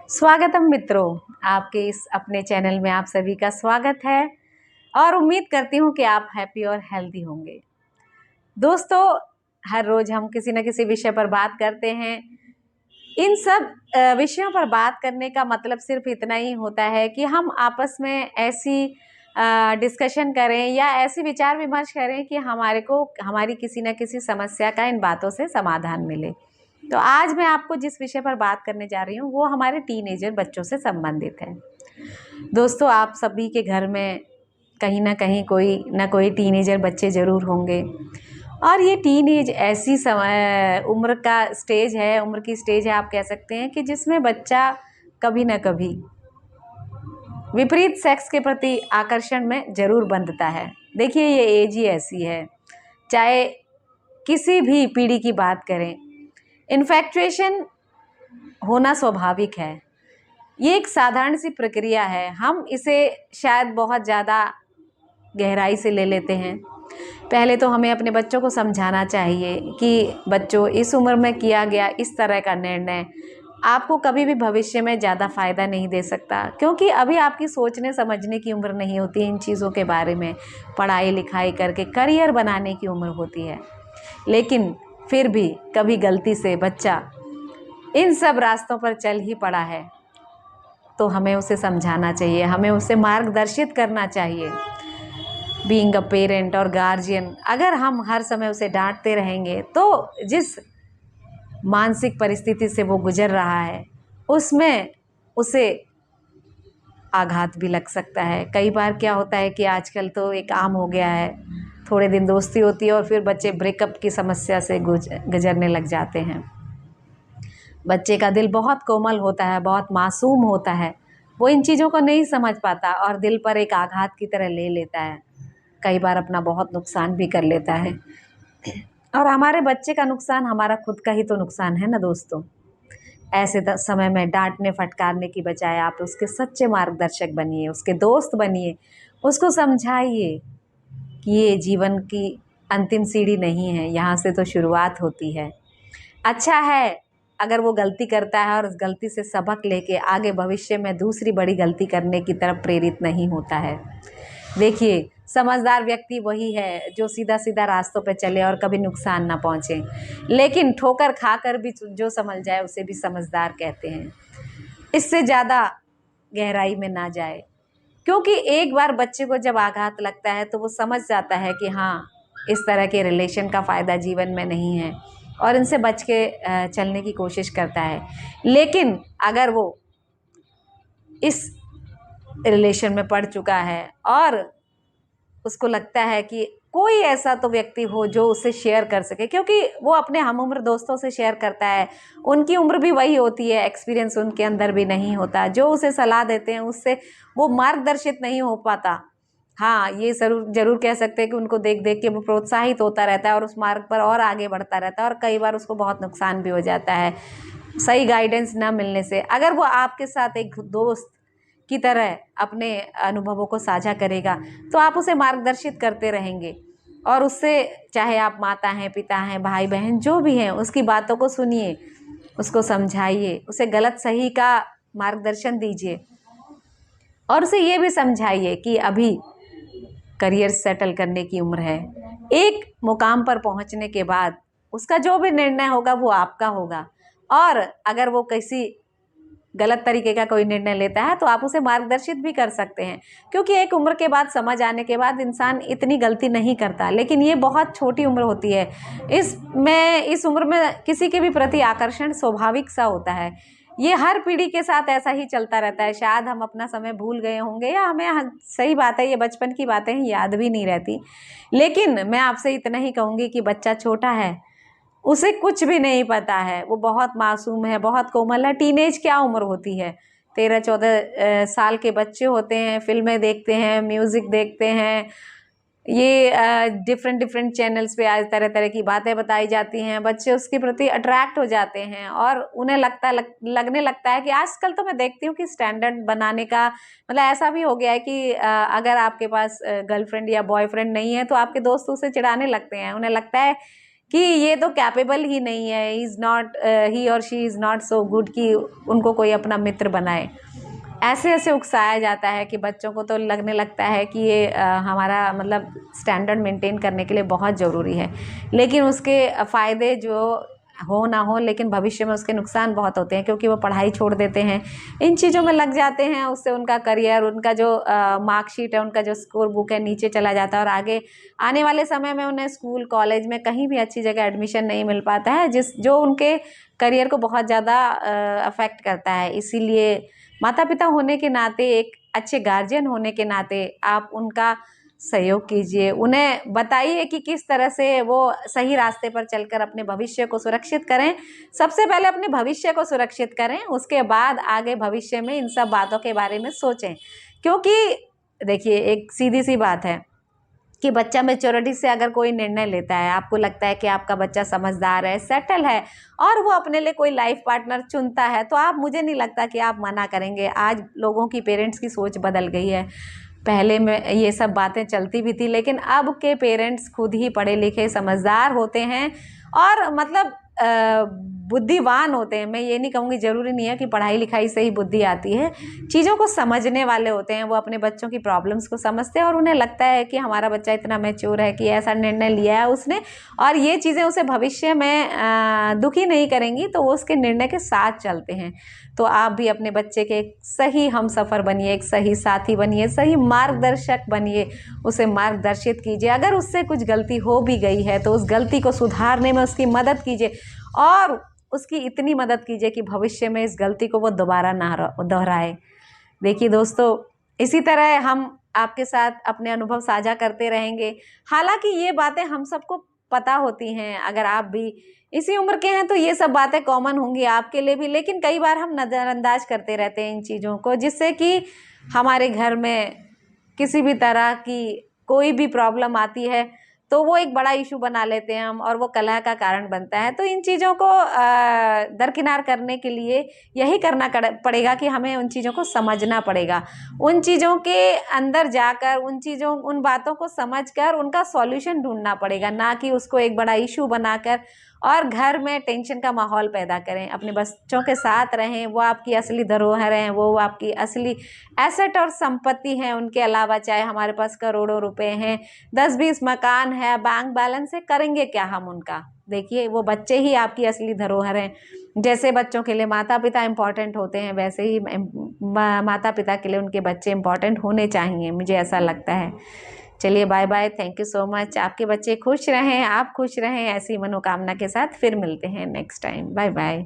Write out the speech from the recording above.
स्वागतम मित्रों, आपके इस अपने चैनल में आप सभी का स्वागत है और उम्मीद करती हूँ कि आप हैप्पी और हेल्दी होंगे। दोस्तों, हर रोज हम किसी न किसी विषय पर बात करते हैं। इन सब विषयों पर बात करने का मतलब सिर्फ इतना ही होता है कि हम आपस में ऐसी डिस्कशन करें या ऐसी विचार विमर्श करें कि हमारी किसी न किसी समस्या का इन बातों से समाधान मिले। तो आज मैं आपको जिस विषय पर बात करने जा रही हूँ वो हमारे टीनेजर बच्चों से संबंधित है। दोस्तों, आप सभी के घर में कहीं ना कहीं कोई ना कोई टीनेजर बच्चे ज़रूर होंगे और ये टीनेज ऐसी उम्र की स्टेज है, आप कह सकते हैं कि जिसमें बच्चा कभी ना कभी विपरीत सेक्स के प्रति आकर्षण में ज़रूर बंधता है। देखिए, ये एज ही ऐसी है, चाहे किसी भी पीढ़ी की बात करें, इन्फैक्चुएशन होना स्वाभाविक है। ये एक साधारण सी प्रक्रिया है। हम इसे शायद बहुत ज़्यादा गहराई से ले लेते हैं। पहले तो हमें अपने बच्चों को समझाना चाहिए कि बच्चों, इस उम्र में किया गया इस तरह का निर्णय आपको कभी भी भविष्य में ज़्यादा फ़ायदा नहीं दे सकता, क्योंकि अभी आपकी सोचने समझने की उम्र नहीं होती इन चीज़ों के बारे में। पढ़ाई लिखाई करके करियर बनाने की उम्र होती है। लेकिन फिर भी कभी गलती से बच्चा इन सब रास्तों पर चल ही पड़ा है तो हमें उसे समझाना चाहिए, हमें उसे मार्गदर्शित करना चाहिए। बीइंग अ पेरेंट और गार्जियन, अगर हम हर समय उसे डांटते रहेंगे तो जिस मानसिक परिस्थिति से वो गुजर रहा है उसमें उसे आघात भी लग सकता है। कई बार क्या होता है कि आजकल तो एक आम हो गया है, थोड़े दिन दोस्ती होती है और फिर बच्चे ब्रेकअप की समस्या से गुजरने लग जाते हैं। बच्चे का दिल बहुत कोमल होता है, बहुत मासूम होता है, वो इन चीज़ों को नहीं समझ पाता और दिल पर एक आघात की तरह ले लेता है। कई बार अपना बहुत नुकसान भी कर लेता है और हमारे बच्चे का नुकसान हमारा खुद का ही तो नुकसान है ना दोस्तों। ऐसे समय में डांटने फटकारने की बजाय आप उसके सच्चे मार्गदर्शक बनिए, उसके दोस्त बनिए, उसको समझाइए कि ये जीवन की अंतिम सीढ़ी नहीं है, यहाँ से तो शुरुआत होती है। अच्छा है अगर वो गलती करता है और उस गलती से सबक लेके आगे भविष्य में दूसरी बड़ी गलती करने की तरफ प्रेरित नहीं होता है। देखिए, समझदार व्यक्ति वही है जो सीधा सीधा रास्तों पे चले और कभी नुकसान ना पहुँचे, लेकिन ठोकर खाकर भी जो समझ जाए उसे भी समझदार कहते हैं। इससे ज़्यादा गहराई में ना जाए, क्योंकि एक बार बच्चे को जब आघात लगता है तो वो समझ जाता है कि हाँ, इस तरह के रिलेशन का फ़ायदा जीवन में नहीं है और इनसे बच के चलने की कोशिश करता है। लेकिन अगर वो इस रिलेशन में पड़ चुका है और उसको लगता है कि कोई ऐसा तो व्यक्ति हो जो उससे शेयर कर सके, क्योंकि वो अपने हम उम्र दोस्तों से शेयर करता है, उनकी उम्र भी वही होती है, एक्सपीरियंस उनके अंदर भी नहीं होता, जो उसे सलाह देते हैं उससे वो मार्गदर्शित नहीं हो पाता। हाँ, ये जरूर कह सकते हैं कि उनको देख देख के वो प्रोत्साहित होता रहता है और उस मार्ग पर और आगे बढ़ता रहता है और कई बार उसको बहुत नुकसान भी हो जाता है सही गाइडेंस ना मिलने से। अगर वो आपके साथ एक दोस्त की तरह अपने अनुभवों को साझा करेगा तो आप उसे मार्गदर्शित करते रहेंगे और उससे, चाहे आप माता हैं, पिता हैं, भाई बहन जो भी हैं, उसकी बातों को सुनिए, उसको समझाइए, उसे गलत सही का मार्गदर्शन दीजिए और उसे ये भी समझाइए कि अभी करियर सेटल करने की उम्र है। एक मुकाम पर पहुंचने के बाद उसका जो भी निर्णय होगा वो आपका होगा और अगर वो किसी गलत तरीके का कोई निर्णय लेता है तो आप उसे मार्गदर्शित भी कर सकते हैं, क्योंकि एक उम्र के बाद, समझ आने के बाद इंसान इतनी गलती नहीं करता। लेकिन ये बहुत छोटी उम्र होती है, इस उम्र में किसी के भी प्रति आकर्षण स्वाभाविक सा होता है। ये हर पीढ़ी के साथ ऐसा ही चलता रहता है। शायद हम अपना समय भूल गए होंगे या हमें, सही बात है, ये बचपन की बातें याद भी नहीं रहती। लेकिन मैं आपसे इतना ही कहूँगी कि बच्चा छोटा है, उसे कुछ भी नहीं पता है, वो बहुत मासूम है, बहुत कोमल है। टीनेज क्या उम्र होती है, 13-14 साल के बच्चे होते हैं, फिल्में देखते हैं, म्यूज़िक देखते हैं, ये डिफरेंट चैनल्स पे आज तरह तरह की बातें बताई जाती हैं, बच्चे उसके प्रति अट्रैक्ट हो जाते हैं और उन्हें लगने लगता है कि आजकल तो मैं देखती हूँ कि स्टैंडर्ड बनाने का मतलब ऐसा भी हो गया है कि अगर आपके पास गर्लफ्रेंड या बॉयफ्रेंड नहीं है तो आपके दोस्त उसे चिढ़ाने लगते हैं। उन्हें लगता है कि ये तो कैपेबल ही नहीं है, ही और she is not so good कि उनको कोई अपना मित्र बनाए। ऐसे ऐसे उकसाया जाता है कि बच्चों को तो लगने लगता है कि ये हमारा मतलब स्टैंडर्ड मेंटेन करने के लिए बहुत ज़रूरी है, लेकिन उसके फ़ायदे जो हो ना हो, लेकिन भविष्य में उसके नुकसान बहुत होते हैं, क्योंकि वो पढ़ाई छोड़ देते हैं, इन चीज़ों में लग जाते हैं। उससे उनका करियर, उनका जो मार्कशीट है, उनका जो स्कोर बुक है, नीचे चला जाता है और आगे आने वाले समय में उन्हें स्कूल कॉलेज में कहीं भी अच्छी जगह एडमिशन नहीं मिल पाता है, जो उनके करियर को बहुत ज़्यादा अफेक्ट करता है। इसीलिए माता पिता होने के नाते, एक अच्छे गार्जियन होने के नाते आप उनका सहयोग कीजिए, उन्हें बताइए कि किस तरह से वो सही रास्ते पर चलकर अपने भविष्य को सुरक्षित करें। सबसे पहले अपने भविष्य को सुरक्षित करें, उसके बाद आगे भविष्य में इन सब बातों के बारे में सोचें। क्योंकि देखिए, एक सीधी सी बात है कि बच्चा मैच्योरिटी से अगर कोई निर्णय लेता है, आपको लगता है कि आपका बच्चा समझदार है, सेटल है और वो अपने लिए कोई लाइफ पार्टनर चुनता है, तो आप, मुझे नहीं लगता कि आप मना करेंगे। आज लोगों की, पेरेंट्स की सोच बदल गई है। पहले में ये सब बातें चलती भी थी, लेकिन अब के पेरेंट्स खुद ही पढ़े लिखे समझदार होते हैं और मतलब बुद्धिवान होते हैं। मैं ये नहीं कहूँगी, ज़रूरी नहीं है कि पढ़ाई लिखाई से ही बुद्धि आती है, चीज़ों को समझने वाले होते हैं। वो अपने बच्चों की प्रॉब्लम्स को समझते हैं और उन्हें लगता है कि हमारा बच्चा इतना मैच्योर है कि ऐसा निर्णय लिया है उसने और ये चीज़ें उसे भविष्य में दुखी नहीं करेंगी, तो वो उसके निर्णय के साथ चलते हैं। तो आप भी अपने बच्चे के एक सही हमसफ़र बनिए, एक सही साथी बनिए, सही मार्गदर्शक बनिए, उसे मार्गदर्शित कीजिए। अगर उससे कुछ गलती हो भी गई है तो उस गलती को सुधारने में उसकी मदद कीजिए और उसकी इतनी मदद कीजिए कि भविष्य में इस गलती को वो दोबारा ना दोहराए। देखिए दोस्तों, इसी तरह हम आपके साथ अपने अनुभव साझा करते रहेंगे। हालांकि ये बातें हम सबको पता होती हैं, अगर आप भी इसी उम्र के हैं तो ये सब बातें कॉमन होंगी आपके लिए भी, लेकिन कई बार हम नज़रअंदाज करते रहते हैं इन चीज़ों को, जिससे कि हमारे घर में किसी भी तरह की कोई भी प्रॉब्लम आती है तो वो एक बड़ा इशू बना लेते हैं हम और वो कलह का कारण बनता है। तो इन चीज़ों को दरकिनार करने के लिए यही करना पड़ेगा कि हमें उन चीज़ों को समझना पड़ेगा, उन चीज़ों के अंदर जाकर उन बातों को समझकर उनका सॉल्यूशन ढूंढना पड़ेगा, ना कि उसको एक बड़ा इशू बनाकर और घर में टेंशन का माहौल पैदा करें। अपने बच्चों के साथ रहें, वो आपकी असली धरोहर हैं, वो आपकी असली एसेट और संपत्ति हैं। उनके अलावा चाहे हमारे पास करोड़ों रुपए हैं, 10-20 मकान है, बैंक बैलेंस है, करेंगे क्या हम उनका? देखिए, वो बच्चे ही आपकी असली धरोहर हैं। जैसे बच्चों के लिए माता पिता इम्पोर्टेंट होते हैं, वैसे ही माता पिता के लिए उनके बच्चे इम्पोर्टेंट होने चाहिए, मुझे ऐसा लगता है। चलिए, bye bye, thank you so much. आपके बच्चे खुश रहें, आप खुश रहें, ऐसी मनोकामना के साथ फिर मिलते हैं नेक्स्ट टाइम। Bye bye.